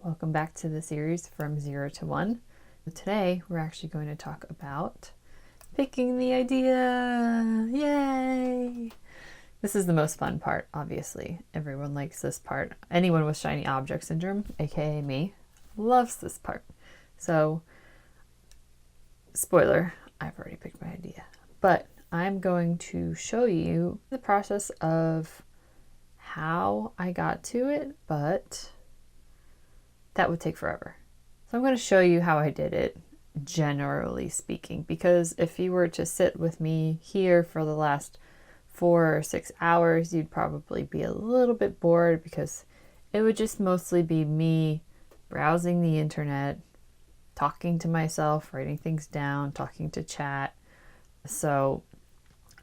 Welcome back to the series From 0 to 1. Today we're actually going to talk about picking the idea. Yay! This is the most fun part, obviously. Everyone likes this part. Anyone with shiny object syndrome, aka me, loves this part. So, spoiler, I've already picked my idea. But I'm going to show you the process of how I got to it, but that would take forever. So I'm going to show you how I did it, generally speaking, because if you were to sit with me here for the last 4 or 6 hours, you'd probably be a little bit bored because it would just mostly be me browsing the internet, talking to myself, writing things down, talking to chat. So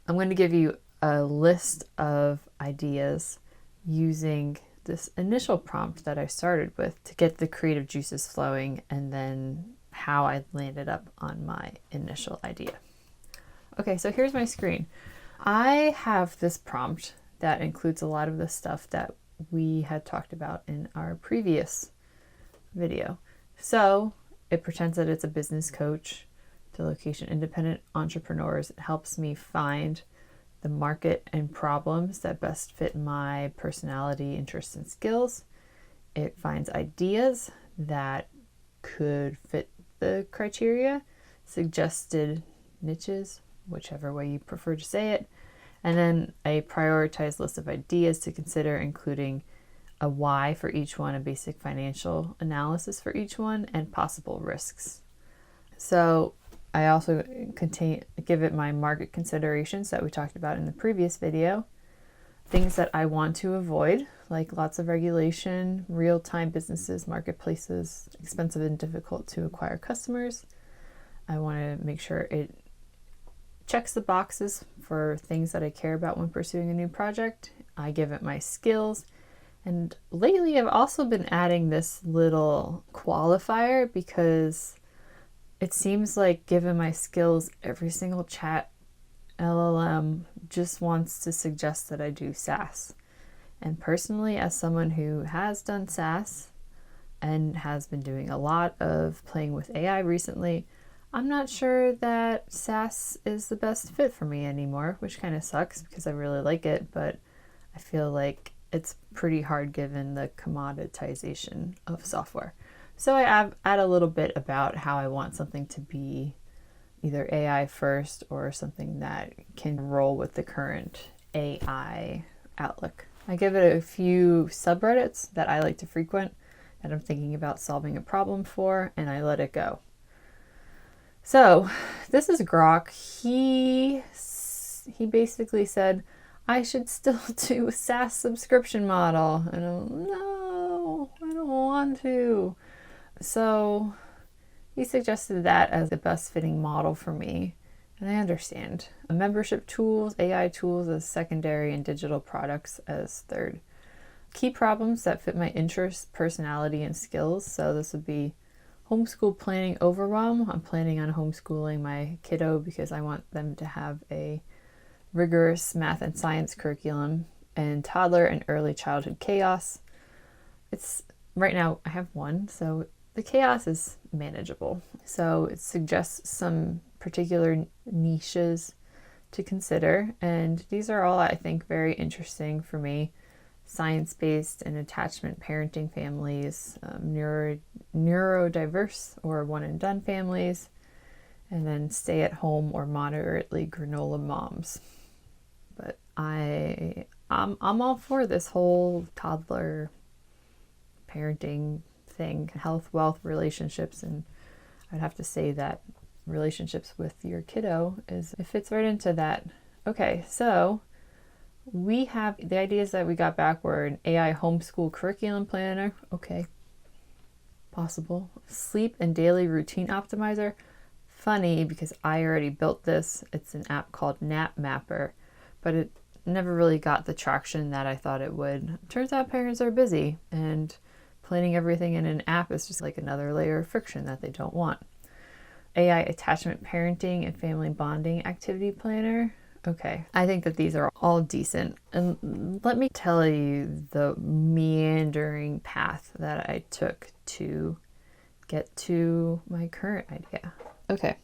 I'm going to give you a list of ideas using this initial prompt that I started with to get the creative juices flowing, and then how I landed up on my initial idea. Okay, so here's my screen. I have this prompt that includes a lot of the stuff that we had talked about in our previous video. So it pretends that it's a business coach to location independent entrepreneurs. It helps me find the market and problems that best fit my personality, interests, and skills. It finds ideas that could fit the criteria, suggested niches, whichever way you prefer to say it, and then a prioritized list of ideas to consider, including a why for each one, a basic financial analysis for each one, and possible risks. So I also give it my market considerations that we talked about in the previous video. Things that I want to avoid, like lots of regulation, real-time businesses, marketplaces, expensive and difficult to acquire customers. I want to make sure it checks the boxes for things that I care about when pursuing a new project. I give it my skills. And lately I've also been adding this little qualifier because it seems like, given my skills, every single chat LLM just wants to suggest that I do SaaS. And personally, as someone who has done SaaS and has been doing a lot of playing with AI recently, I'm not sure that SaaS is the best fit for me anymore, which kind of sucks because I really like it, but I feel like it's pretty hard given the commoditization of software. So I add a little bit about how I want something to be either AI first or something that can roll with the current AI outlook. I give it a few subreddits that I like to frequent that I'm thinking about solving a problem for, and I let it go. So this is Grok. He basically said I should still do a SaaS subscription model, and no, I don't want to. So he suggested that as the best fitting model for me, and I understand. Membership tools, AI tools as secondary, and digital products as third. Key problems that fit my interests, personality, and skills. So this would be homeschool planning overwhelm. I'm planning on homeschooling my kiddo because I want them to have a rigorous math and science curriculum, and toddler and early childhood chaos. It's right now I have one, so the chaos is manageable. So it suggests some particular niches to consider, and these are all, I think, very interesting for me. Science-based and attachment parenting families, neurodiverse or one-and-done families, and then stay-at-home or moderately granola moms. But I'm all for this whole toddler parenting thing, health, wealth, relationships, and I'd have to say that relationships with your kiddo it fits right into that. Okay, so we have the ideas that we got back were an AI homeschool curriculum planner. Okay, possible. Sleep and daily routine optimizer. Funny because I already built this. It's an app called Nap Mapper, but it never really got the traction that I thought it would. Turns out parents are busy, and planning everything in an app is just like another layer of friction that they don't want. AI attachment parenting and family bonding activity planner. Okay, I think that these are all decent. And let me tell you the meandering path that I took to get to my current idea. Okay.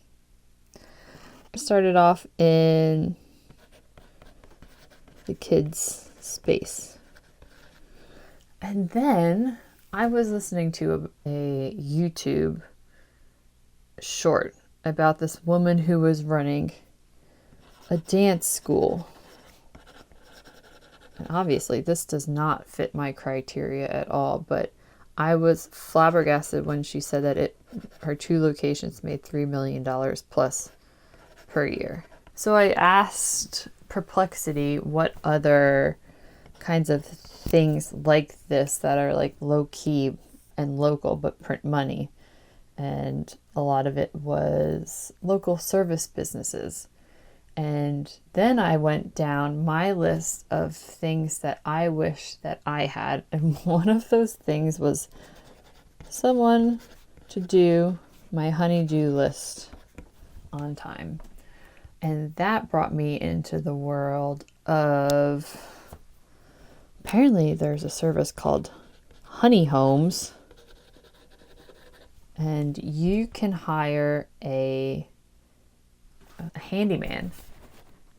I started off in the kids' space. And then I was listening to a YouTube short about this woman who was running a dance school. And obviously, this does not fit my criteria at all, but I was flabbergasted when she said that her 2 locations made $3 million plus per year. So I asked Perplexity what other kinds of things like this that are like low key and local but print money. And a lot of it was local service businesses. And then I went down my list of things that I wish that I had. And one of those things was someone to do my honeydew list on time. And that brought me into the world of, apparently there's a service called Honey Homes. And you can hire a handyman,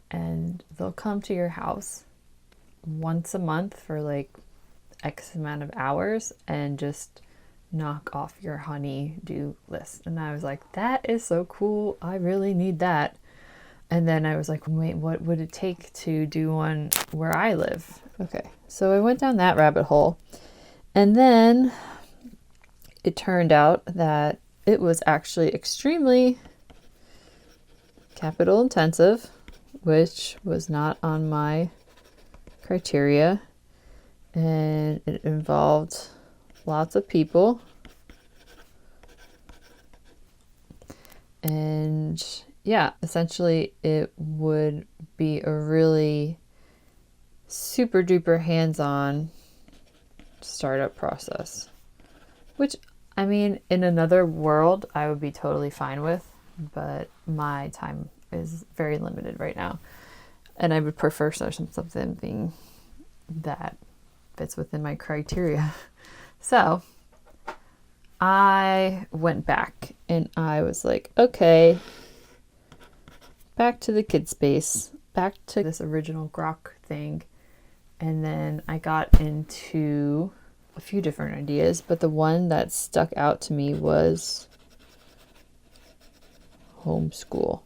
and they'll come to your house once a month for like X amount of hours and just knock off your honey-do list. And I was like, that is so cool. I really need that. And then I was like, wait, what would it take to do one where I live? Okay, so I went down that rabbit hole. And then it turned out that it was actually extremely capital intensive, which was not on my criteria. And it involved lots of people. And yeah, essentially it would be a really super duper hands-on startup process, which, I mean, in another world I would be totally fine with, but my time is very limited right now, and I would prefer something that fits within my criteria. So I went back and I was like, okay, back to the kid space, back to this original grok thing. And then I got into a few different ideas, but the one that stuck out to me was homeschool.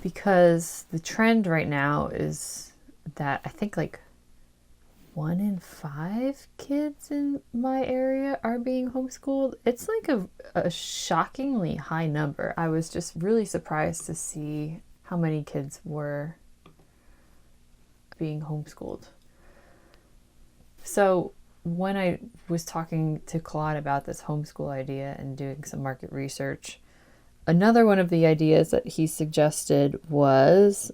Because the trend right now is that I think like 1 in 5 kids in my area are being homeschooled. It's like a shockingly high number. I was just really surprised to see how many kids were being homeschooled. So when I was talking to Claude about this homeschool idea and doing some market research, another one of the ideas that he suggested was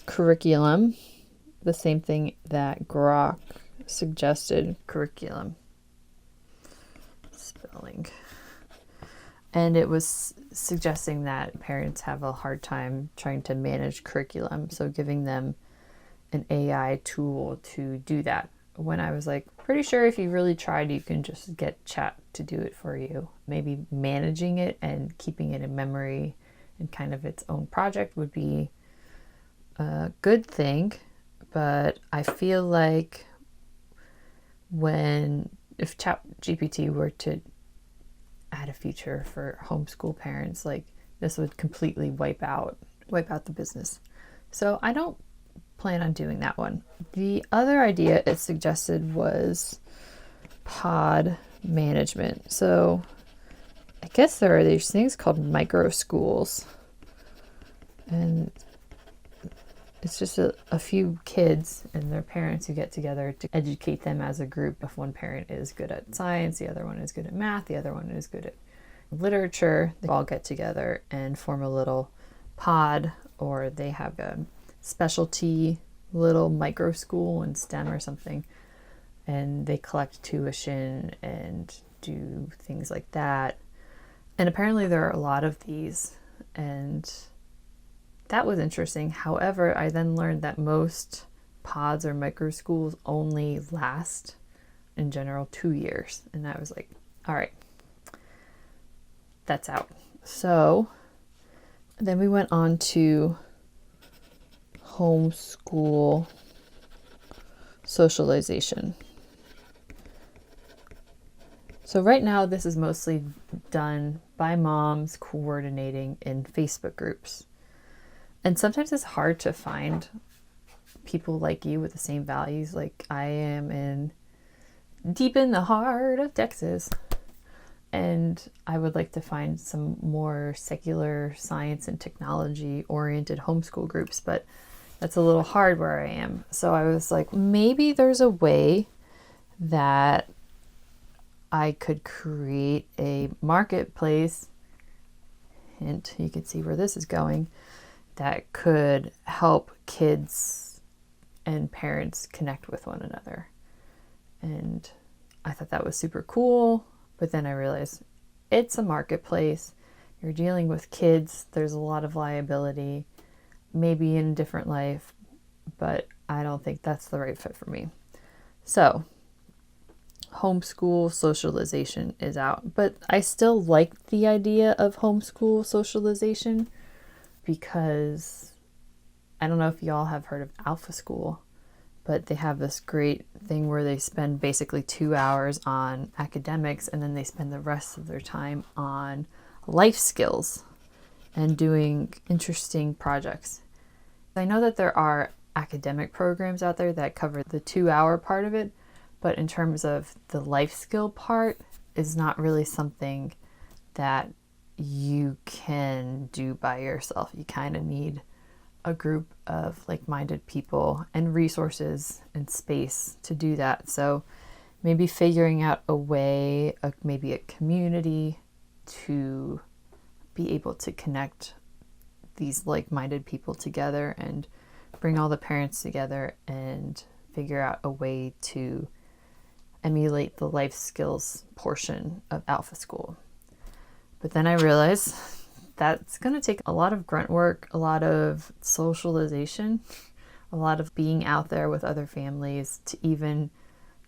curriculum. The same thing that Grok suggested, curriculum. Spelling. And it was suggesting that parents have a hard time trying to manage curriculum, so giving them an AI tool to do that. When I was like, pretty sure if you really tried, you can just get chat to do it for you. Maybe managing it and keeping it in memory and kind of its own project would be a good thing. But I feel like if ChatGPT were to add a feature for homeschool parents, like this would completely wipe out the business. So I don't plan on doing that one. The other idea it suggested was pod management. So I guess there are these things called micro schools, and it's just a few kids and their parents who get together to educate them as a group. If one parent is good at science, the other one is good at math, the other one is good at literature, they all get together and form a little pod, or they have a specialty little micro school in STEM or something, and they collect tuition and do things like that. And apparently there are a lot of these, and that was interesting. However, I then learned that most pods or micro schools only last, in general, 2 years. And I was like, all right, that's out. So then we went on to homeschool socialization. So right now, this is mostly done by moms coordinating in Facebook groups. And sometimes it's hard to find people like you with the same values. Like I am deep in the heart of Texas. And I would like to find some more secular science and technology oriented homeschool groups, but that's a little hard where I am. So I was like, maybe there's a way that I could create a marketplace, hint, you can see where this is going, that could help kids and parents connect with one another. And I thought that was super cool, but then I realized it's a marketplace. You're dealing with kids. There's a lot of liability, maybe in a different life, but I don't think that's the right fit for me. So homeschool socialization is out, but I still like the idea of homeschool socialization because I don't know if y'all have heard of Alpha School, but they have this great thing where they spend basically 2 hours on academics and then they spend the rest of their time on life skills and doing interesting projects. I know that there are academic programs out there that cover the 2-hour part of it, but in terms of the life skill part is not really something that you can do by yourself. You kind of need a group of like-minded people and resources and space to do that. So maybe figuring out a way, maybe a community to be able to connect these like-minded people together and bring all the parents together and figure out a way to emulate the life skills portion of Alpha School. But then I realized that's going to take a lot of grunt work, a lot of socialization, a lot of being out there with other families to even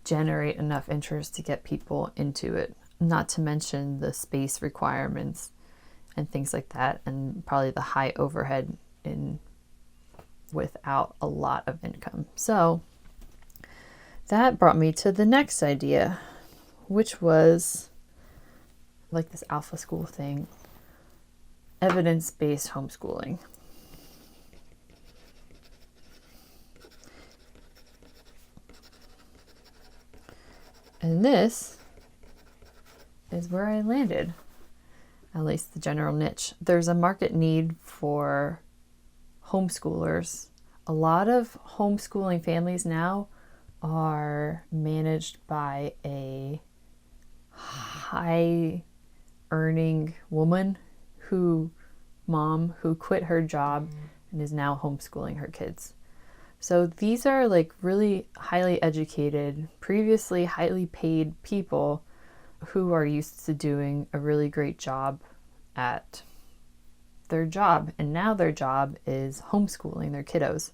generate enough interest to get people into it, not to mention the space requirements and things like that, and probably the high overhead without a lot of income. So that brought me to the next idea, which was like this Alpha School thing, evidence-based homeschooling. And this is where I landed, at least the general niche. There's a market need for homeschoolers. A lot of homeschooling families now are managed by a high earning woman who quit her job and is now homeschooling her kids. So these are like really highly educated, previously highly paid people who are used to doing a really great job at their job. And now their job is homeschooling their kiddos.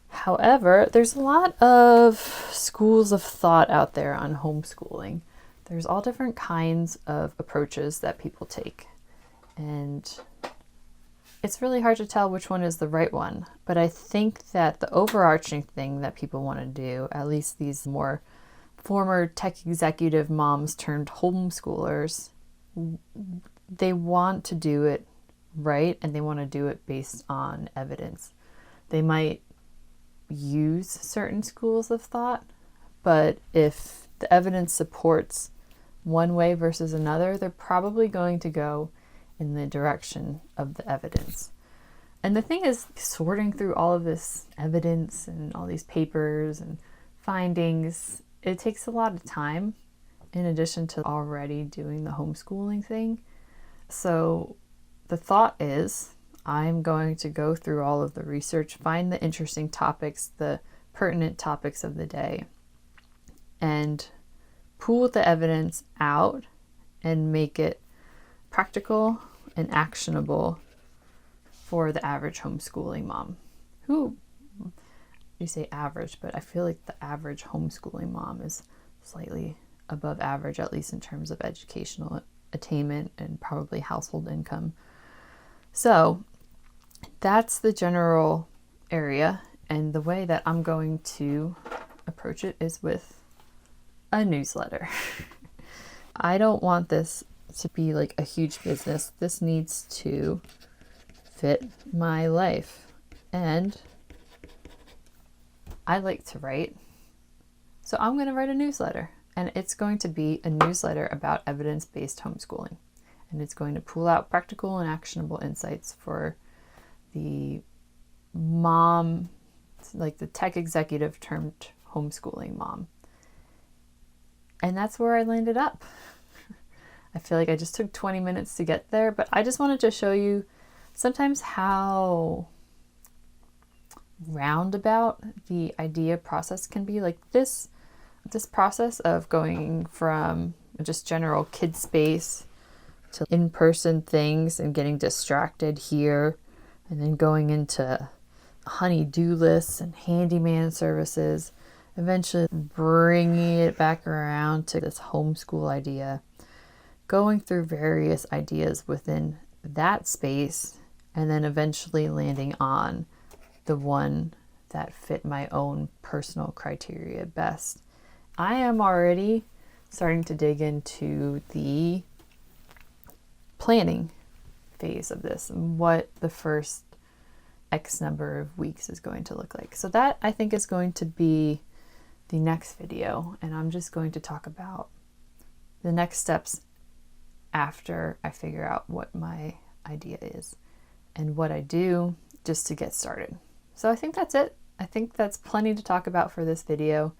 However, there's a lot of schools of thought out there on homeschooling. There's all different kinds of approaches that people take. And it's really hard to tell which one is the right one. But I think that the overarching thing that people want to do, at least these more former tech executive moms turned homeschoolers, they want to do it right, and they want to do it based on evidence. They might use certain schools of thought, but if the evidence supports one way versus another, they're probably going to go in the direction of the evidence. And the thing is, sorting through all of this evidence and all these papers and findings, it takes a lot of time in addition to already doing the homeschooling thing. So the thought is, I'm going to go through all of the research, find the interesting topics, the pertinent topics of the day, and pull the evidence out and make it practical and actionable for the average homeschooling mom. Who, you say average, but I feel like the average homeschooling mom is slightly above average, at least in terms of educational attainment and probably household income. So that's the general area, and the way that I'm going to approach it is with a newsletter. I don't want this to be like a huge business. This needs to fit my life, and I like to write, so I'm going to write a newsletter, and it's going to be a newsletter about evidence-based homeschooling, and it's going to pull out practical and actionable insights for the mom, like the tech executive termed homeschooling mom. And that's where I landed up. I feel like I just took 20 minutes to get there, but I just wanted to show you sometimes how roundabout the idea process can be. Like this process of going from just general kid space to in-person things and getting distracted here, and then going into honey-do lists and handyman services, eventually bringing it back around to this homeschool idea, going through various ideas within that space, and then eventually landing on the one that fit my own personal criteria best. I am already starting to dig into the planning phase of this and what the first X number of weeks is going to look like. So that, I think, is going to be the next video, and I'm just going to talk about the next steps after I figure out what my idea is and what I do just to get started. So I think that's it. I think that's plenty to talk about for this video.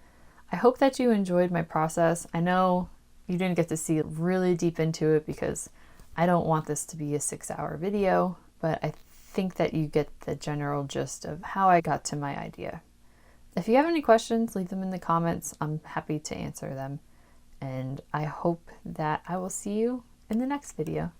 I hope that you enjoyed my process. I know you didn't get to see really deep into it because I don't want this to be a 6-hour video, but I think that you get the general gist of how I got to my idea. If you have any questions, leave them in the comments. I'm happy to answer them. And I hope that I will see you in the next video.